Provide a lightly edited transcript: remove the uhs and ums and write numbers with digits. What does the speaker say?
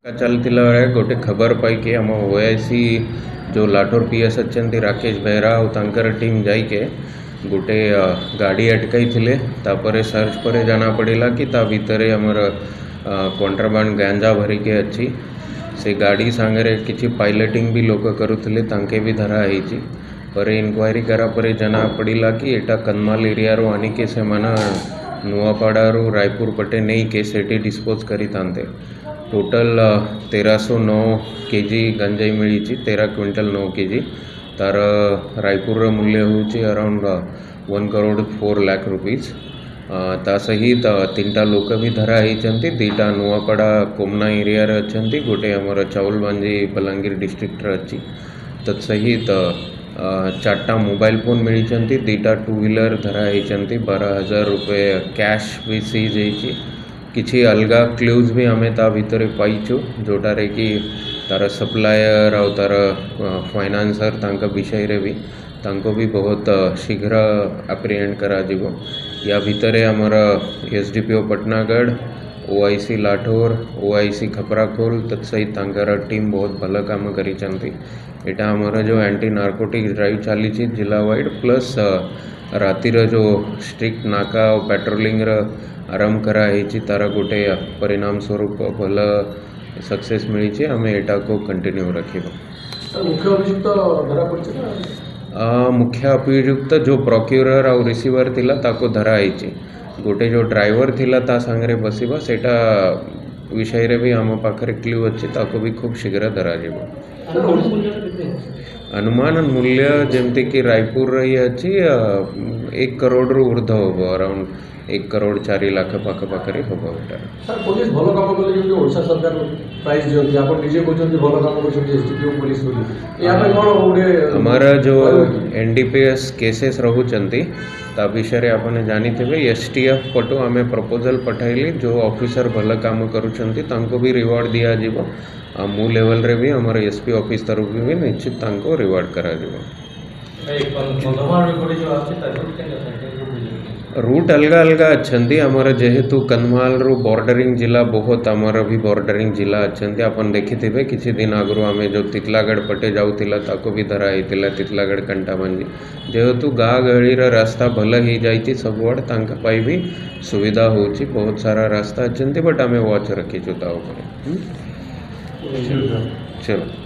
चलतिला बेले गोटे खबर पाई कि आम ओआईसी जो लाठोर पीएस अच्छा राकेश बेहरा और तांकर टीम जाइके गोटे गाड़ी अटकाई थिले। तापर सर्च पर जाना पड़ा कि ता भितर आमर कंट्राबांड गांजा भरिके अच्छी से गाड़ी सांगरे किसी पायलटिंग भी लोक करुले तांके भी धरा होती। पर इनक्वारी करा पर जाना पड़ा कि एटा कन्माल एरिया रो आनिके से माना नुआपाड़ारू रायपुर पटे नहीं के सेठी डिस्पोज करी तांते। टोटल 1309 केजी गंजाई मिली 13 क्विंटल 9 केजी तार रायपुर मूल्य होची अराउंड 1 करोड़ 4 लाख रुपीज। ता सहित 3टा लोक भी धरा होती। 2टा नुआपाड़ा कोमना एरिया रे अछंती, गोटे हमर चाउलबांजी बलांगीर डिस्ट्रिक्ट रे अछि। तत्सहित 4टा मोबाइल फोन मिली 2टा 2 व्हीलर धरा होती। 12,000 रुपये कैश भी सीज होती। किसी अलगा क्लूज भी आम ता भितर पाइचु जोटारे कि तार सप्लायर और तार फाइनान्सर तांका विषय रे भी तांको भी बहुत शीघ्र एप्रिहेंड करा जिवो। या भितर आमर SDPO Patnagarh, OIC Lathor, OIC Khaprakhol तत्सहित तांकर टीम बहुत भल काम करिचंती। एटा आमर जो एंटी नार्कोटिक्स ड्राइव चली जिला वाइड प्लस रातिर जो स्ट्रिक्ट नाका और पेट्रोलिंग आरंभ कराई तार गोटे परिणाम स्वरूप भल सक्सेस मिली। आम एटा को कंटिन्यू रखिबा। मुख्य अभियुक्त जो प्रोक्यूरर और रिसीवर थिला ताको धरा होती। गोटे जो ड्राइवर थिला ता सांगरे बसिबा सेटा विषय रे भी आम पाखरे क्लू अच्छी ताको भी खूब शीघ्र धरा जिवो। अनुमान मूल्य जमती कि रायपुर रही अच्छी 1 करोड़ रु ऊर्ध हम अराउंड 1 करोड़ 4 लाख पाखपाखरे हम एटा। सर पुलिस भल काम कले जे ओडिशा सरकार प्राइज दियंती आपण निजे कहते भल काम करछथि एसडीपीओ पुलिस बोली या पे कोन ओडे हमारा जो एनडीपीएस केसेस रहउचंती ता विषय आपने जानिथिबे। एसटीएफ पटो आम प्रपोजल पठाइली जो ऑफिसर भल काम करुचंती तांको भी रिवार्ड दिया जिवो। मु लेवल रे भी हमर एसपी ऑफिस तरफ भी निश्चित तांको रिवार्ड करा जिवो। रूट अलग अलग अच्छी आमर जेहेतु कन्माल रु बॉर्डरिंग जिला बहुत आमर भी बॉर्डरिंग जिला अच्छी आपन देखिथिबे। किछि दिन आगु आम जो तितलागढ़ पटे जाऊला ताको भी धरा होता। तितलागढ़ कंटाबांजी जेहेतु गाँ गहली रास्ता भल हो जाइए सबुआड़ तांका पाई भी सुविधा होची। बहुत सारा रास्ता अच्छी बट आम वॉच रखीचु ता ऊपर। चलो।